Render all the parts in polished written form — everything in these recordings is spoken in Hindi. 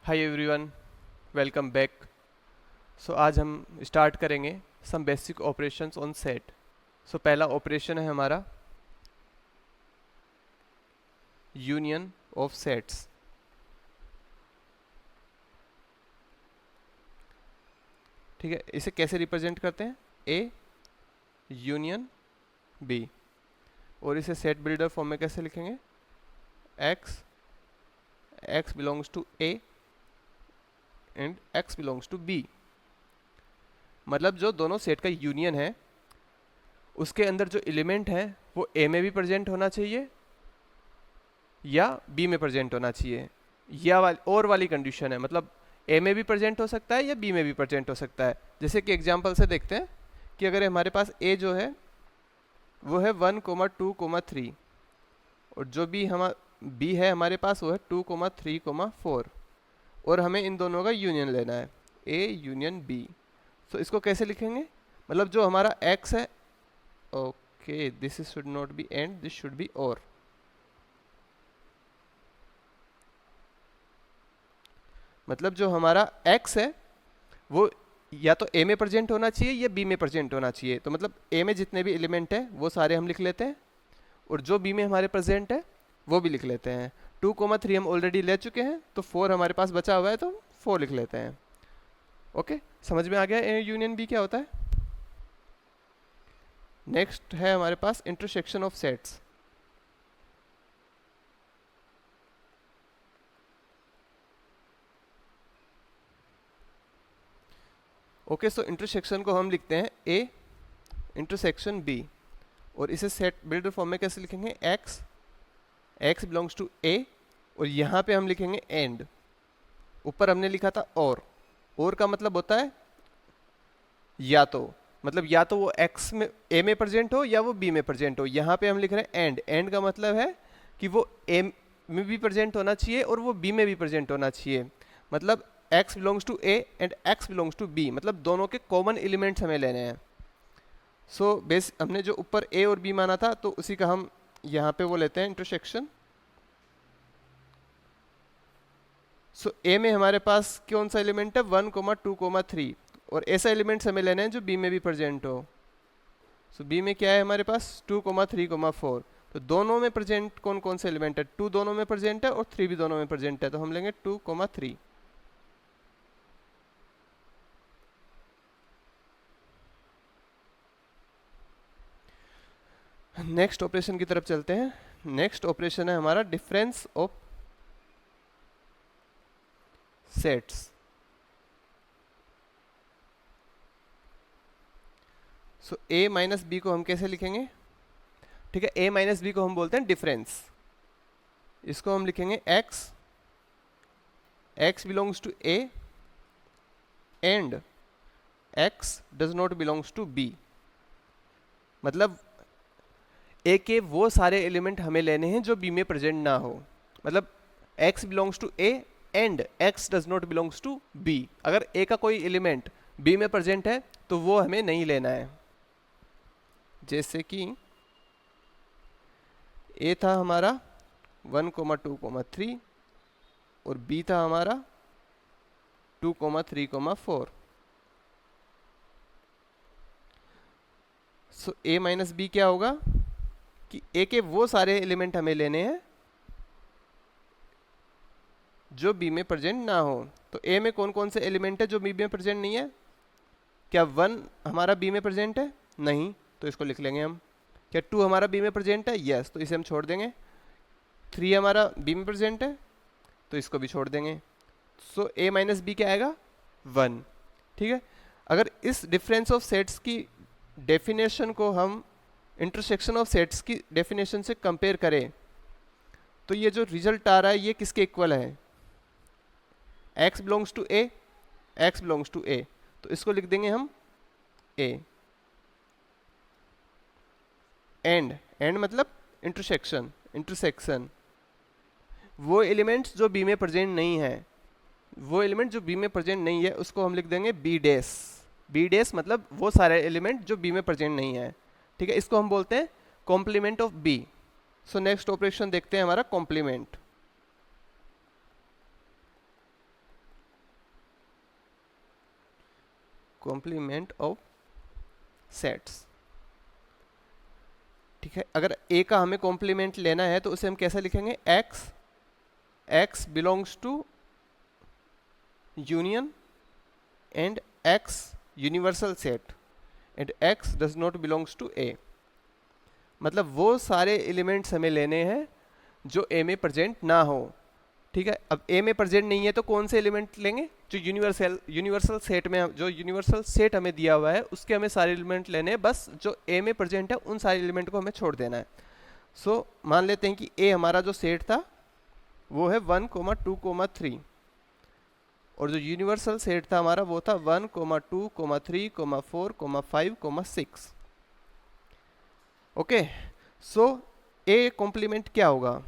हाय एवरीवन, वेलकम बैक। सो आज हम स्टार्ट करेंगे some basic operations on set. So पहला ऑपरेशन है हमारा यूनियन ऑफ सेट्स। ठीक है, इसे कैसे रिप्रेजेंट करते हैं? A union B. और इसे सेट बिल्डर फॉर्म में कैसे लिखेंगे? X x belongs to A and x belongs to B. मतलब जो दोनों सेट का यूनियन है उसके अंदर जो एलिमेंट है वो ए में भी प्रेजेंट होना चाहिए या बी में प्रेजेंट होना चाहिए। वाली कंडीशन है, मतलब ए में भी प्रेजेंट हो सकता है या बी में भी प्रेजेंट हो सकता है। जैसे कि एग्जांपल से देखते हैं कि अगर हमारे पास ए जो है वो है 1, 2, 3 और जो बी है हमारे पास वो है 2, 3, 4 और हमें इन दोनों का यूनियन लेना है, ए यूनियन बी। तो इसको कैसे लिखेंगे? मतलब जो हमारा एक्स है, okay, this should not be and, this should be और। मतलब जो हमारा x है वो या तो a में प्रेजेंट होना चाहिए या b में प्रेजेंट होना चाहिए। तो मतलब a में जितने भी एलिमेंट है वो सारे हम लिख लेते हैं और जो b में हमारे प्रेजेंट है वो भी लिख लेते हैं। 2, 3 हम ऑलरेडी ले चुके हैं तो 4 हमारे पास बचा हुआ है तो 4 लिख लेते हैं। ओके, समझ में आ गया a यूनियन b क्या होता है? नेक्स्ट है हमारे पास intersection of sets. Okay, so intersection को हम लिखते हैं a इंटरसेक्शन b और इसे सेट बिल्डर फॉर्म में कैसे लिखेंगे? एक्स बिलोंग्स टू ए और यहाँ पे हम लिखेंगे एंड। ऊपर हमने लिखा था और का मतलब होता है या तो, मतलब या तो वो एक्स में ए में प्रेजेंट हो या वो बी में प्रेजेंट हो। यहाँ पे हम लिख रहे हैं एंड का मतलब है कि वो ए में भी प्रेजेंट होना चाहिए और वो बी में भी प्रेजेंट होना चाहिए। मतलब x belongs to A and x belongs to B, मतलब दोनों के कॉमन एलिमेंट्स हमें लेने हैं। सो बेस हमने जो ऊपर ए और बी माना था तो उसी का हम यहाँ पे वो लेते हैं इंटरसेक्शन। सो ए में हमारे पास कौन सा एलिमेंट है? 1, 2, 3 और ऐसा एलिमेंट्स हमें लेने हैं जो बी में भी प्रेजेंट हो। सो बी में क्या है हमारे पास? 2, 3, 4। तो दोनों में प्रेजेंट कौन कौन से एलिमेंट है? 2 दोनों में प्रेजेंट है और 3 भी दोनों में प्रेजेंट है, तो हम लेंगे 2, 3। नेक्स्ट ऑपरेशन की तरफ चलते हैं। नेक्स्ट ऑपरेशन है हमारा difference of sets. So A minus B को हम कैसे लिखेंगे? ठीक है, ए माइनस बी को हम बोलते हैं डिफरेंस। इसको हम लिखेंगे x belongs to A and x does not belongs to B. मतलब ए के वो सारे एलिमेंट हमें लेने हैं जो बी में प्रेजेंट ना हो। मतलब x belongs to A and x does not belongs to B. अगर ए का कोई एलिमेंट बी में प्रेजेंट है तो वो हमें नहीं लेना है। जैसे कि ए था हमारा 1, 2, 3 और बी था हमारा 2, 3, 4। सो ए माइनस बी क्या होगा कि ए के वो सारे एलिमेंट हमें लेने हैं जो बी में प्रेजेंट ना हो। तो ए में कौन कौन से एलिमेंट है जो बी में प्रेजेंट नहीं है? क्या 1 हमारा बी में प्रेजेंट है? नहीं, तो इसको लिख लेंगे हम। क्या 2 हमारा बी में प्रेजेंट है? यस, तो इसे हम छोड़ देंगे। 3 हमारा बी में प्रेजेंट है तो इसको भी छोड़ देंगे। सो ए माइनस बी क्या आएगा? 1। ठीक है, अगर इस डिफरेंस ऑफ सेट्स की डेफिनेशन को हम इंटरसेक्शन ऑफ सेट्स की डेफिनेशन से कंपेयर करें तो ये जो रिजल्ट आ रहा है ये किसके इक्वल है? X belongs to A, x belongs to A, तो इसको लिख देंगे हम ए एंड मतलब इंटरसेक्शन। वो एलिमेंट्स जो बी में प्रेजेंट नहीं है, वो एलिमेंट जो बी में प्रेजेंट नहीं है उसको हम लिख देंगे बी डैश। बी डैश मतलब वो सारे एलिमेंट जो बी में प्रेजेंट नहीं है। ठीक है, इसको हम बोलते हैं complement of B. So next operation देखते हैं हमारा कॉम्प्लीमेंट। Complement of sets. ठीक है, अगर ए का हमें कॉम्प्लीमेंट लेना है तो उसे हम कैसे लिखेंगे, x belongs to union and x universal set and x does not belongs to A. मतलब वो सारे एलिमेंट्स हमें लेने हैं जो ए में प्रेजेंट ना हो। ठीक है, अब ए में प्रेजेंट नहीं है तो कौन से एलिमेंट लेंगे, जो यूनिवर्सल सेट में, जो यूनिवर्सल सेट हमें दिया हुआ है उसके हमें सारे एलिमेंट लेने हैं, बस जो ए में प्रेजेंट है उन सारे एलिमेंट को हमें छोड़ देना है। सो मान लेते हैं कि ए हमारा जो सेट था वो है 1, 2, 3 और जो यूनिवर्सल सेट था हमारा वो था 1, 2, 3, 4, 5, 6। ओके, सो ए कॉम्प्लीमेंट क्या होगा,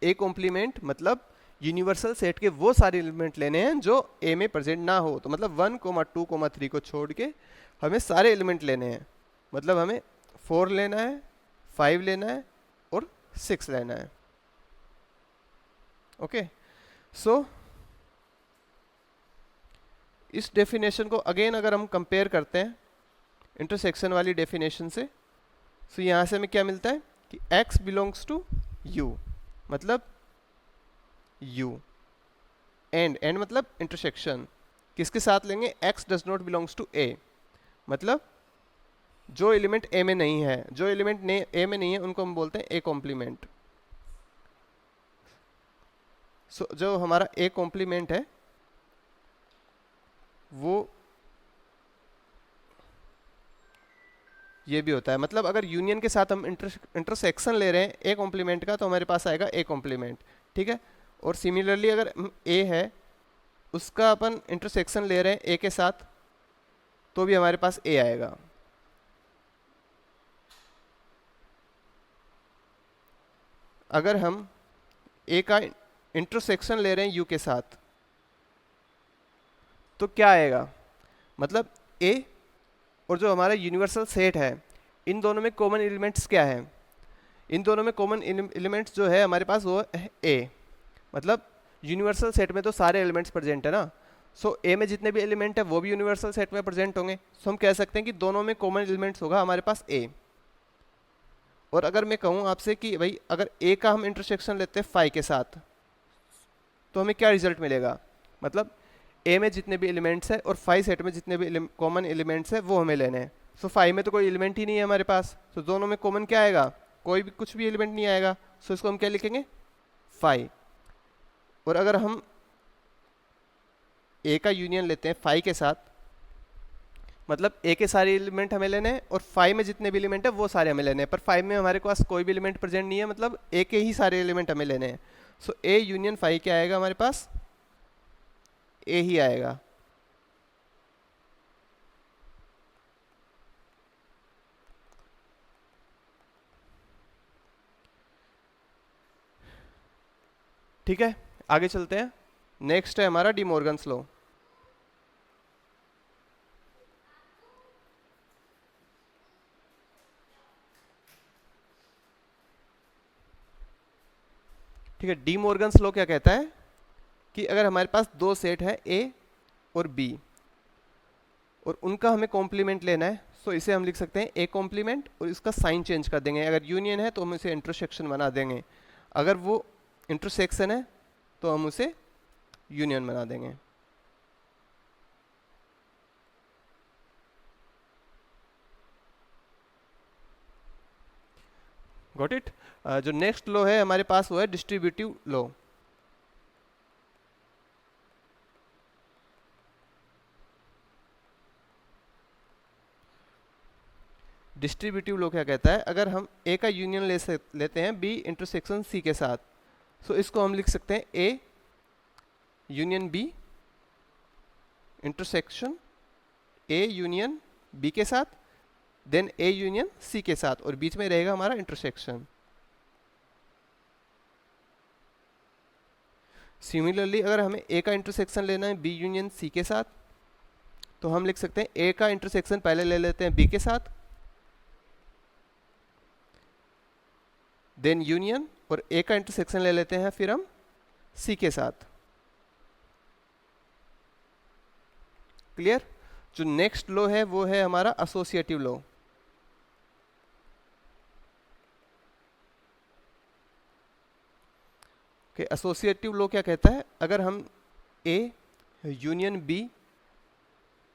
ए कॉम्प्लीमेंट मतलब यूनिवर्सल सेट के वो सारे एलिमेंट लेने हैं जो ए में प्रेजेंट ना हो। तो मतलब 1, 2, 3 को छोड़ के हमें सारे एलिमेंट लेने हैं। मतलब हमें 4 लेना है, 5 लेना है और 6 लेना है। ओके, सो इस डेफिनेशन को अगेन अगर हम कंपेयर करते हैं इंटरसेक्शन वाली डेफिनेशन से, तो यहाँ से हमें क्या मिलता है कि x बिलोंग्स टू u, मतलब u एंड मतलब इंटरसेक्शन किसके साथ लेंगे, x does not belongs to a, मतलब जो एलिमेंट a में नहीं है, जो एलिमेंट a में नहीं है उनको हम बोलते हैं a कॉम्प्लीमेंट। सो जो हमारा a कॉम्प्लीमेंट है वो ये भी होता है। मतलब अगर यूनियन के साथ हम इंटरसेक्शन ले रहे हैं ए कॉम्प्लीमेंट का तो हमारे पास आएगा ए कॉम्प्लीमेंट। ठीक है, और सिमिलरली अगर ए है उसका अपन इंटरसेक्शन ले रहे हैं ए के साथ तो भी हमारे पास ए आएगा। अगर हम ए का इंटरसेक्शन ले रहे हैं यू के साथ तो क्या आएगा, मतलब ए और जो हमारा यूनिवर्सल सेट है इन दोनों में कॉमन एलिमेंट्स क्या है, इन दोनों में कॉमन एलिमेंट्स जो है हमारे पास वो है ए। मतलब यूनिवर्सल सेट में तो सारे एलिमेंट्स प्रेजेंट है ना, सो ए में जितने भी एलिमेंट है वो भी यूनिवर्सल सेट में प्रेजेंट होंगे। सो हम कह सकते हैं कि दोनों में कॉमन एलिमेंट्स होगा हमारे पास ए। और अगर मैं कहूँ आपसे कि भाई अगर ए का हम इंटरसेक्शन लेते हैं फाई के साथ तो हमें क्या रिजल्ट मिलेगा, मतलब ए में जितने भी एलिमेंट्स है और फाई सेट में जितने भी कॉमन एलिमेंट्स है वो हमें लेने हैं। सो फाई में तो कोई एलिमेंट ही नहीं है हमारे पास, तो दोनों में कॉमन क्या आएगा, कोई भी कुछ भी एलिमेंट नहीं आएगा। सो इसको हम क्या लिखेंगे, फाई। और अगर हम ए का यूनियन लेते हैं फाई के साथ, मतलब ए के सारे एलिमेंट हमें लेने हैं और फाई में जितने भी एलिमेंट है वो सारे हमें लेने हैं, पर फाई में हमारे पास कोई भी एलिमेंट प्रेजेंट नहीं है, मतलब ए के ही सारे एलिमेंट हमें लेने हैं। सो ए यूनियन फाई क्या आएगा हमारे पास, ए ही आएगा। ठीक है, आगे चलते हैं। नेक्स्ट है हमारा डी मॉर्गन्स लॉ। ठीक है, डी मॉर्गन्स लॉ क्या कहता है कि अगर हमारे पास दो सेट है ए और बी और उनका हमें कॉम्प्लीमेंट लेना है, तो इसे हम लिख सकते हैं ए कॉम्प्लीमेंट और इसका साइन चेंज कर देंगे। अगर यूनियन है तो हम इसे इंटरसेक्शन बना देंगे, अगर वो इंटरसेक्शन है तो हम उसे यूनियन बना देंगे। Got it. जो नेक्स्ट लॉ है हमारे पास वो है डिस्ट्रीब्यूटिव लॉ। डिस्ट्रीब्यूटिव लॉ क्या कहता है, अगर हम ए का यूनियन लेते हैं बी इंटरसेक्शन सी के साथ, तो इसको हम लिख सकते हैं A union B intersection A union B के साथ, देन ए यूनियन सी के साथ और बीच में रहेगा हमारा इंटरसेक्शन। सिमिलरली अगर हमें ए का इंटरसेक्शन लेना है बी यूनियन सी के साथ, तो हम लिख सकते हैं ए का इंटरसेक्शन पहले ले लेते हैं बी के साथ, देन यूनियन, और ए का इंटरसेक्शन ले लेते हैं फिर हम सी के साथ। क्लियर। जो नेक्स्ट लॉ है वो है हमारा एसोसिएटिव लॉ। एसोसिएटिव लॉ क्या कहता है, अगर हम ए यूनियन बी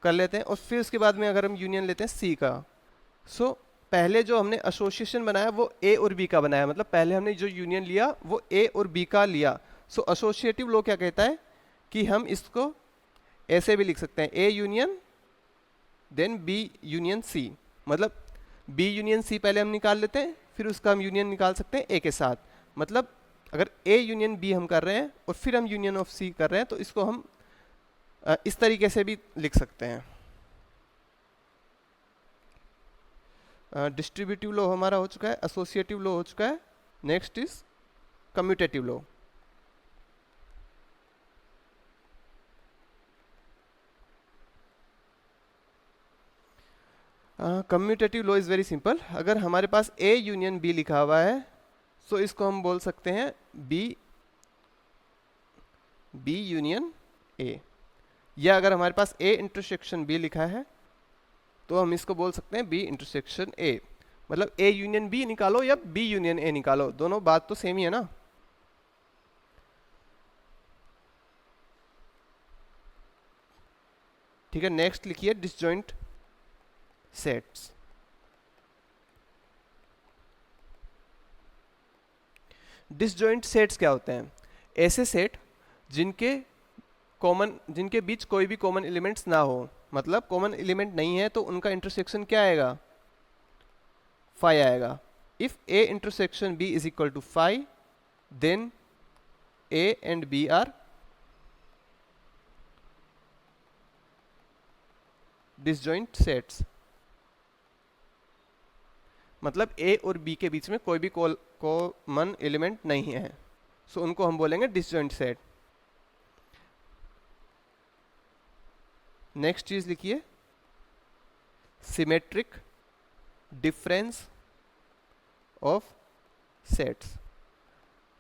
कर लेते हैं और फिर उसके बाद में अगर हम यूनियन लेते हैं सी का, सो पहले जो हमने एसोसिएशन बनाया वो ए और बी का बनाया, मतलब पहले हमने जो यूनियन लिया वो ए और बी का लिया। सो एसोसिएटिव लॉ क्या कहता है कि हम इसको ऐसे भी लिख सकते हैं, A union then B union C, मतलब बी यूनियन सी पहले हम निकाल लेते हैं, फिर उसका हम यूनियन निकाल सकते हैं ए के साथ। मतलब अगर ए यूनियन बी हम कर रहे हैं और फिर हम यूनियन ऑफ सी कर रहे हैं तो इसको हम इस तरीके से भी लिख सकते हैं। डिस्ट्रीब्यूटिव लॉ हमारा हो चुका है, एसोसिएटिव लॉ हो चुका है, next is commutative law. Commutative law is very simple. अगर हमारे पास ए यूनियन बी लिखा हुआ है तो इसको हम बोल सकते हैं बी यूनियन ए, या अगर हमारे पास ए इंटरसेक्शन बी लिखा है तो हम इसको बोल सकते हैं बी इंटरसेक्शन ए। मतलब ए यूनियन बी निकालो या बी यूनियन ए निकालो, दोनों बात तो सेम ही है ना। ठीक है, नेक्स्ट लिखिए डिसजॉइंट सेट्स। डिसजॉइंट सेट्स क्या होते हैं, ऐसे सेट जिनके बीच कोई भी कॉमन एलिमेंट्स ना हो, मतलब कॉमन एलिमेंट नहीं है तो उनका इंटरसेक्शन क्या आएगा, फाई आएगा। If A intersection B is equal to phi then A and B are disjoint sets. मतलब ए और बी के बीच में कोई भी कॉमन एलिमेंट नहीं है, सो उनको हम बोलेंगे डिसजॉइंट सेट। नेक्स्ट चीज लिखिए सिमेट्रिक डिफरेंस ऑफ सेट्स।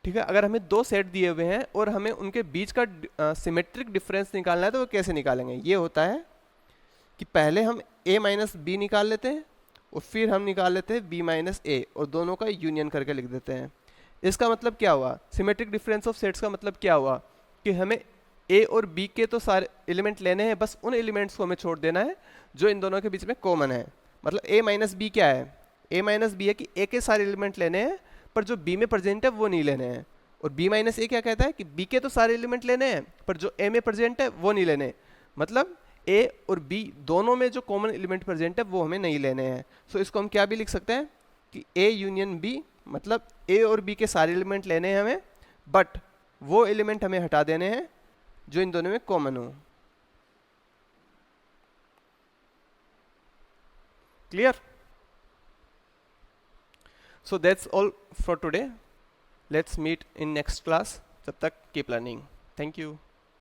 ठीक है, अगर हमें दो सेट दिए हुए हैं और हमें उनके बीच का सिमेट्रिक डिफरेंस निकालना है तो वो कैसे निकालेंगे, ये होता है कि पहले हम a माइनस बी निकाल लेते हैं और फिर हम निकाल लेते हैं b माइनस ए और दोनों का यूनियन करके लिख देते हैं। इसका मतलब क्या हुआ, सिमेट्रिक डिफरेंस ऑफ सेट्स का मतलब क्या हुआ कि हमें a और b के तो सारे एलिमेंट लेने हैं, बस उन एलिमेंट्स को हमें छोड़ देना है जो इन दोनों के बीच में कॉमन है। मतलब a माइनस बी क्या है, a माइनस बी है कि a के सारे एलिमेंट लेने हैं पर जो b में प्रेजेंट है वो नहीं लेने हैं, और b माइनस ए क्या कहता है कि b के तो सारे एलिमेंट लेने हैं पर जो a में प्रेजेंट है वो नहीं लेने। मतलब a और b दोनों में जो कॉमन एलिमेंट प्रेजेंट है वो हमें नहीं लेने हैं। सो इसको हम क्या भी लिख सकते हैं कि a यूनियन b, मतलब a और b के सारे एलिमेंट लेने हैं हमें, बट वो एलिमेंट हमें हटा देने हैं जो इन दोनों में कॉमन हो। Clear? So that's all for today, let's meet in next class. तब तक कीप लर्निंग। Thank you.